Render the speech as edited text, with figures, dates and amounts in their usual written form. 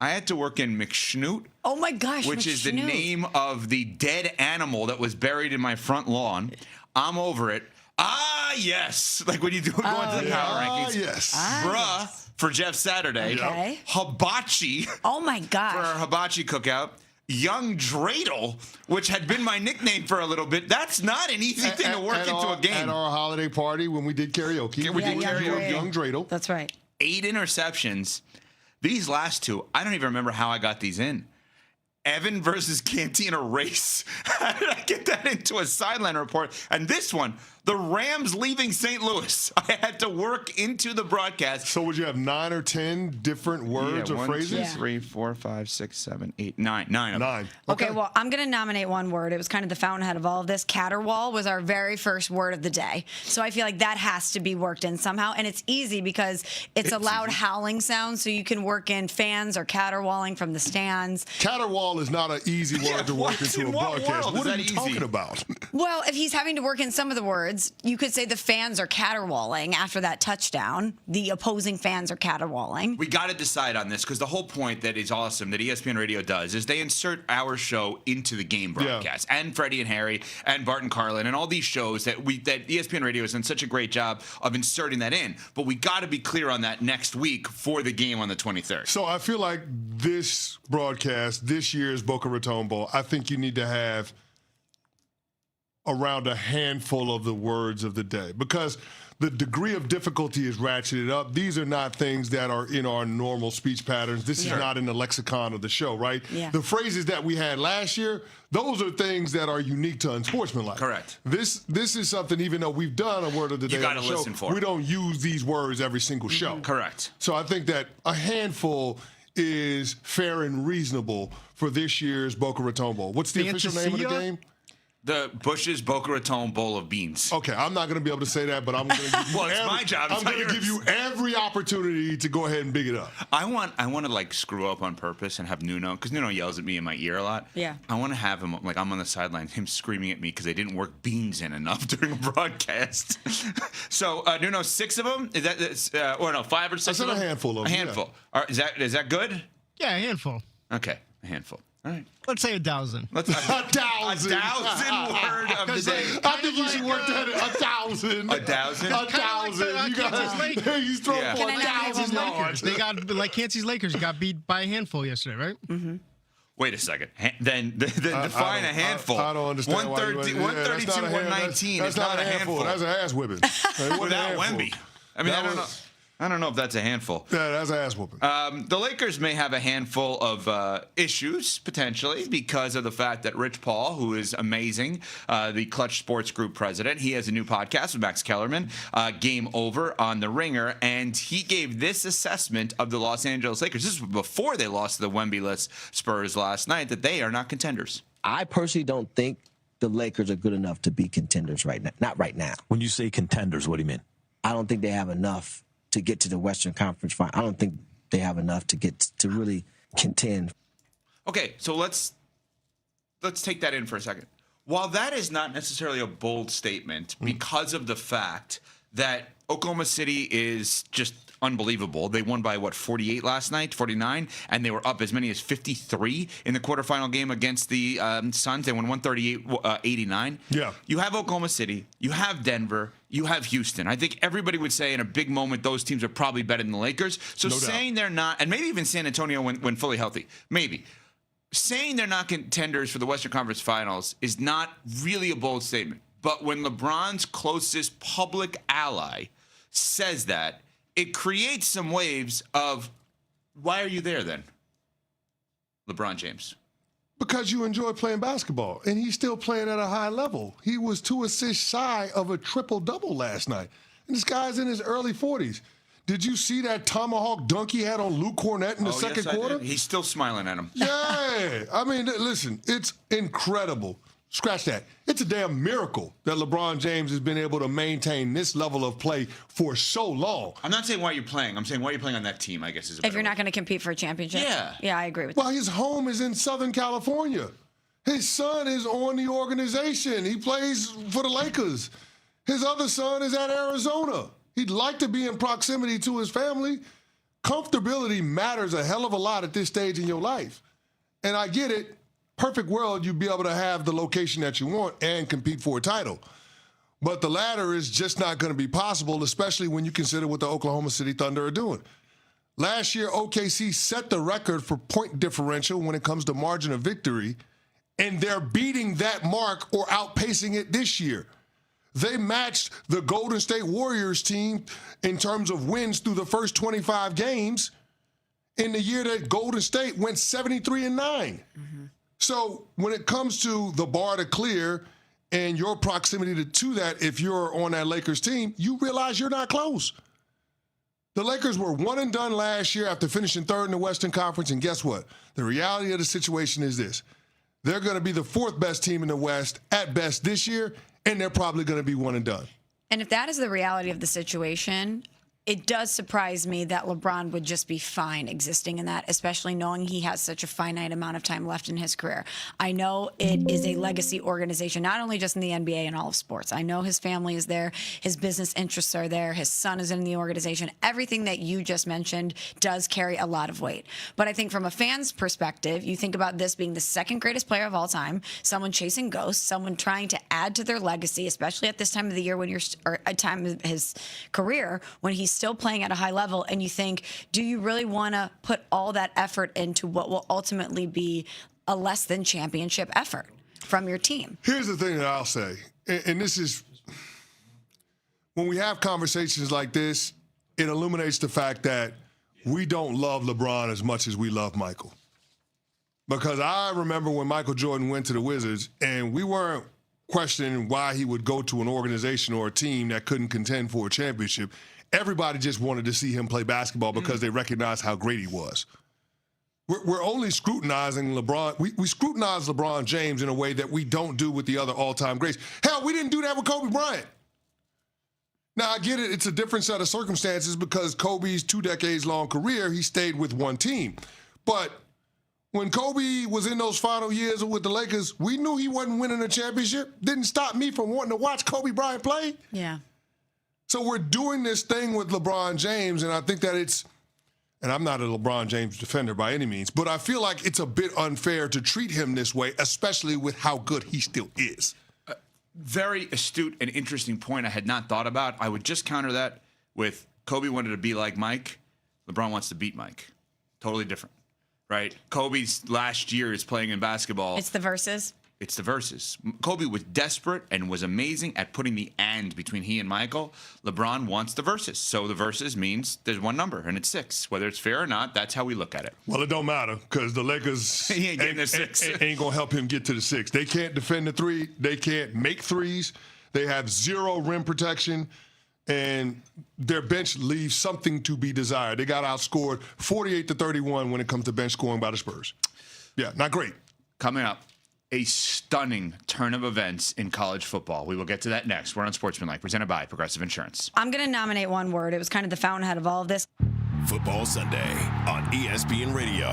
I had to work in McSchnoot. Oh, my gosh, which is the McSchnoot. name of the dead animal that was buried in my front lawn. I'm over it. Ah, yes. Like when you go into the power rankings. Yes. Bruh for Jeff Saturday. Okay. Hibachi Oh, my for gosh. our hibachi cookout. Young Dreidel, which had been my nickname for a little bit. That's not an easy thing to work into a game. At our holiday party when we did karaoke. We did karaoke. Young Dreidel. That's right. 8 interceptions. These last 2, I don't even remember how I got these in. Evan versus Cantina race. How did I get that into a sideline report? And this one, the Rams leaving St. Louis. I had to work into the broadcast. So would you have 9 or 10 different words or phrases? 1, 2, 3, 4, 5, 6, 7, 8, 9. 9 of them. 9. Okay, well, I'm going to nominate one word. It was kind of the fountainhead of all of this. Caterwaul was our very first word of the day. So I feel like that has to be worked in somehow. And it's easy because it's a loud howling sound, so you can work in fans or caterwauling from the stands. Caterwaul is not an easy word to work into a broadcast. What are you talking about? Well, if he's having to work in some of the words, you could say the fans are caterwauling after that touchdown. The opposing fans are caterwauling. We got to decide on this because the whole point that is awesome that ESPN Radio does is they insert our show into the game broadcast, and Freddie and Harry and Bart and Carlin and all these shows that ESPN Radio has done such a great job of inserting that in. But we got to be clear on that next week for the game on the 23rd. So I feel like this broadcast, this year's Boca Raton Bowl, I think you need to have around a handful of the words of the day because the degree of difficulty is ratcheted up. These are not things that are in our normal speech patterns. This is not in the lexicon of the show, right? Yeah. The phrases that we had last year, those are things that are unique to unsportsmanlike. Correct. This is something, even though we've done a word of the day on the show, listen for. we don't use these words every single show. Correct. So I think that a handful is fair and reasonable for this year's Boca Raton Bowl. What's the official name of the game? The Bush's Boca Raton Bowl of Beans. Okay, I'm not going to be able to say that, but I'm going to give you Well, it's my job. I'm going to give you every opportunity to go ahead and big it up. I want to like screw up on purpose and have Nuno, because Nuno yells at me in my ear a lot. Yeah. I want to have him, like I'm on the sideline, him screaming at me because they didn't work beans in enough during a broadcast. So, Nuno, 6 of them? Is that, or no, 5 or 6 I said of them? a handful of them. A handful. All right, is that good? Yeah, a handful. Okay, a handful. All right. Let's say 1,000. Let's A thousand. A 1,000 word of the day. I think you should work that at 1,000. 1,000? 1,000. You got he's throwing Yeah. for Can I nominate 1,000 one more? yards. They got, like Kansas Lakers got beat by a handful yesterday, right? Mm-hmm. Wait a sececond. Then define a handful. I don't understand. 132, 119 That's is not a handful. That's an ass whipping. Without Wemby. I mean, I don't know if that's a handful. Yeah, that's an ass whooping. The Lakers may have a handful of issues, potentially, because of the fact that Rich Paul, who is amazing, the Clutch Sports Group president, he has a new podcast with Max Kellerman, Game Over on The Ringer, and he gave this assessment of the Los Angeles Lakers. This was before they lost to the Wemby-less Spurs last night, that they are not contenders. I personally don't think the Lakers are good enough to be contenders right now. Not right now. When you say contenders, what do you mean? I don't think they have enough to get to the Western Conference Final. I don't think they have enough to get to really contend. Okay, so let's take that in for a second. While that is not necessarily a bold statement because of the fact that Oklahoma City is just unbelievable. They won by, 48 last night, 49, and they were up as many as 53 in the quarterfinal game against the Suns. They won 138-89. Yeah. You have Oklahoma City. You have Denver. You have Houston. I think everybody would say in a big moment those teams are probably better than the Lakers. So saying they're not, and maybe even San Antonio when fully healthy, maybe. Saying they're not contenders for the Western Conference Finals is not really a bold statement. But when LeBron's closest public ally says that, it creates some waves of, why are you there then, LeBron James? Because you enjoy playing basketball, and he's still playing at a high level. He was 2 assists shy of a triple-double last night. And this guy's in his early 40s. Did you see that tomahawk dunk he had on Luke Cornett in the second quarter? He's still smiling at him. Yeah. I mean, listen, it's incredible. Scratch that. It's a damn miracle that LeBron James has been able to maintain this level of play for so long. I'm not saying why you're playing. I'm saying why you're playing on that team, I guess is a better If you're not word. going to compete for a championship. Yeah. Yeah, I agree with Well, that. his home is in Southern California. His son is on the organization. He plays for the Lakers. His other son is at Arizona. He'd like to be in proximity to his family comfortability matters a hell of a lot at this stage in your life. And I get it. Perfect world, you'd be able to have the location that you want and compete for a title. But the latter is just not going to be possible, especially when you consider what the Oklahoma City Thunder are doing. Last year, OKC set the record for point differential when it comes to margin of victory, and they're beating that mark or outpacing it this year. They matched the Golden State Warriors team in terms of wins through the first 25 games in the year that Golden State went 73-9. Mm-hmm. So when it comes to the bar to clear and your proximity to that, if you're on that Lakers team, you realize you're not close. The Lakers were one and done last year after finishing third in the Western Conference, and guess what? The reality of the situation is this. They're going to be the fourth best team in the West at best this year, and they're probably going to be one and done. And if that is the reality of the situation, it does surprise me that LeBron would just be fine existing in that, especially knowing he has such a finite amount of time left in his career. I know it is a legacy organization, not only just in the NBA and all of sports. I know his family is there. His business interests are there. His son is in the organization. Everything that you just mentioned does carry a lot of weight. But I think from a fan's perspective, you think about this being the second greatest player of all time, someone chasing ghosts, someone trying to add to their legacy, especially at this time of the year when or a time of his career when he's still playing at a high level, and you think, do you really want to put all that effort into what will ultimately be a less than championship effort from your team? Here's the thing that I'll say, and this is, when we have conversations like this, it illuminates the fact that we don't love LeBron as much as we love Michael. Because I remember when Michael Jordan went to the Wizards, and we weren't questioning why he would go to an organization or a team that couldn't contend for a championship. Everybody just wanted to see him play basketball because they recognized how great he was. We're only scrutinizing LeBron. We scrutinize LeBron James in a way that we don't do with the other all-time greats. Hell, we didn't do that with Kobe Bryant. Now, I get it. It's a different set of circumstances because Kobe's 2 decades-long career, he stayed with one team. But when Kobe was in those final years with the Lakers, we knew he wasn't winning a championship. Didn't stop me from wanting to watch Kobe Bryant play. Yeah. So we're doing this thing with LeBron James, and I think that it's, and I'm not a LeBron James defender by any means, but I feel like it's a bit unfair to treat him this way, especially with how good he still is. Very astute and interesting point I had not thought about. I would just counter that with Kobe wanted to be like Mike. LeBron wants to beat Mike. Totally different, right? Kobe's last year is playing in basketball. It's the verses. It's the verses. Kobe was desperate and was amazing at putting the and between he and Michael. LeBron wants the verses. So the verses means there's one number, and it's 6. Whether it's fair or not, that's how we look at it. Well, it don't matter because the Lakers he ain't getting a 6. Ain't going to help him get to the 6. They can't defend the 3. They can't make threes. They have 0 rim protection, and their bench leaves something to be desired. They got outscored 48-31 when it comes to bench scoring by the Spurs. Yeah, not great. Coming up, a stunning turn of events in college football. We will get to that next. We're on Sportsmanlike, presented by Progressive Insurance. I'm going to nominate one word. It was kind of the fountainhead of all of this. Football Sunday on ESPN Radio.